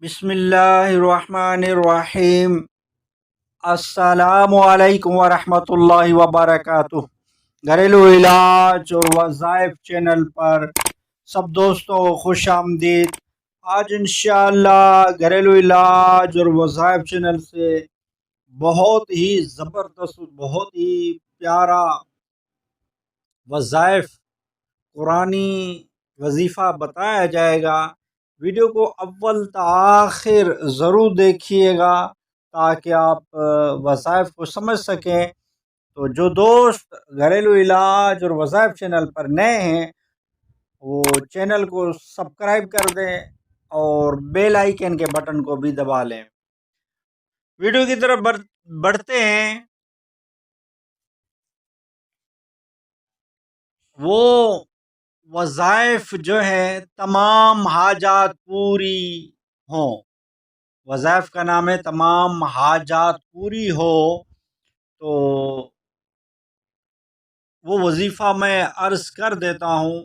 بسم اللہ الرحمن الرحیم۔ السلام علیکم ورحمۃ اللہ وبرکاتہ۔ گھریلو علاج اور وظائف چینل پر سب دوستوں کو خوش آمدید۔ آج انشاءاللہ گھریلو علاج اور وظائف چینل سے بہت ہی زبردست، بہت ہی پیارا وظائف قرآنی وظیفہ بتایا جائے گا۔ ویڈیو کو اول تا آخر ضرور دیکھیے گا تاکہ آپ وظائف کو سمجھ سکیں۔ تو جو دوست گھریلو علاج اور وظائف چینل پر نئے ہیں وہ چینل کو سبسکرائب کر دیں اور بیل آئیکن کے بٹن کو بھی دبا لیں۔ ویڈیو کی طرف بڑھتے ہیں۔ وہ وظائف جو ہے تمام حاجات پوری ہوں، وظائف کا نام ہے تمام حاجات پوری ہو، تو وہ وظیفہ میں عرض کر دیتا ہوں۔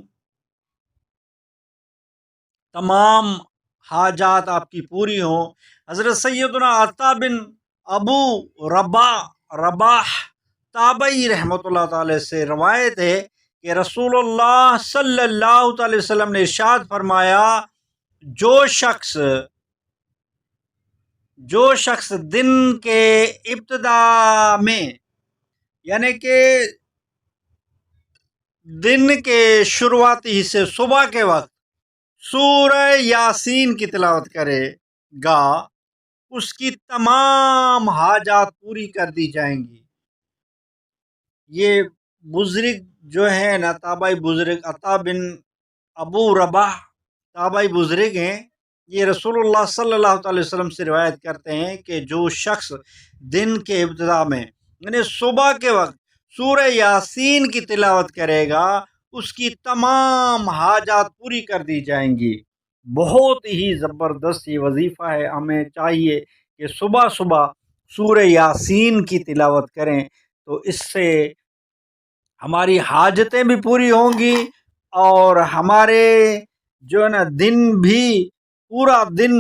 تمام حاجات آپ کی پوری ہوں۔ حضرت سیدنا عطا بن ابو رباح تابعی رحمۃ اللہ تعالی سے روایت ہے کہ رسول اللہ صلی اللہ علیہ وسلم نے ارشاد فرمایا، جو شخص دن کے ابتدا میں، یعنی کہ دن کے شروعاتی حصے صبح کے وقت سورہ یاسین کی تلاوت کرے گا، اس کی تمام حاجات پوری کر دی جائیں گی۔ یہ بزرگ جو ہے نا، تابعی بزرگ عطا بن ابو رباح تابعی بزرگ ہیں، یہ رسول اللہ صلی اللہ علیہ وسلم سے روایت کرتے ہیں کہ جو شخص دن کے ابتدا میں یعنی صبح کے وقت سورہ یاسین کی تلاوت کرے گا، اس کی تمام حاجات پوری کر دی جائیں گی۔ بہت ہی زبردست یہ وظیفہ ہے۔ ہمیں چاہیے کہ صبح صبح سورہ یاسین کی تلاوت کریں، تو اس سے ہماری حاجتیں بھی پوری ہوں گی اور ہمارے جو ہے نا دن بھی پورا دن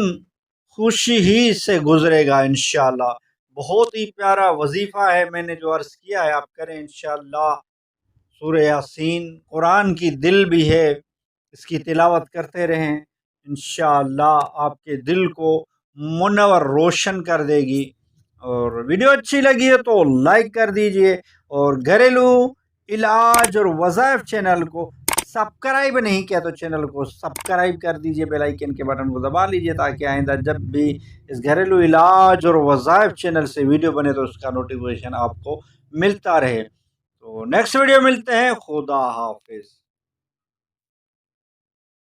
خوشی ہی سے گزرے گا انشاءاللہ۔ بہت ہی پیارا وظیفہ ہے، میں نے جو عرض کیا ہے آپ کریں انشاءاللہ۔ سورہ یاسین قرآن کی دل بھی ہے، اس کی تلاوت کرتے رہیں، انشاءاللہ آپ کے دل کو منور روشن کر دے گی۔ اور ویڈیو اچھی لگی ہے تو لائک کر دیجئے، اور گھریلو علاج اور وظائف چینل کو سبسکرائب نہیں کیا تو چینل کو سبسکرائب کر دیجئے، بیل آئیکن کے بٹن کو دبا لیجئے تاکہ آئندہ جب بھی اس گھریلو علاج اور وظائف چینل سے ویڈیو بنے تو اس کا نوٹیفیکیشن آپ کو ملتا رہے۔ تو نیکسٹ ویڈیو ملتے ہیں۔ خدا حافظ۔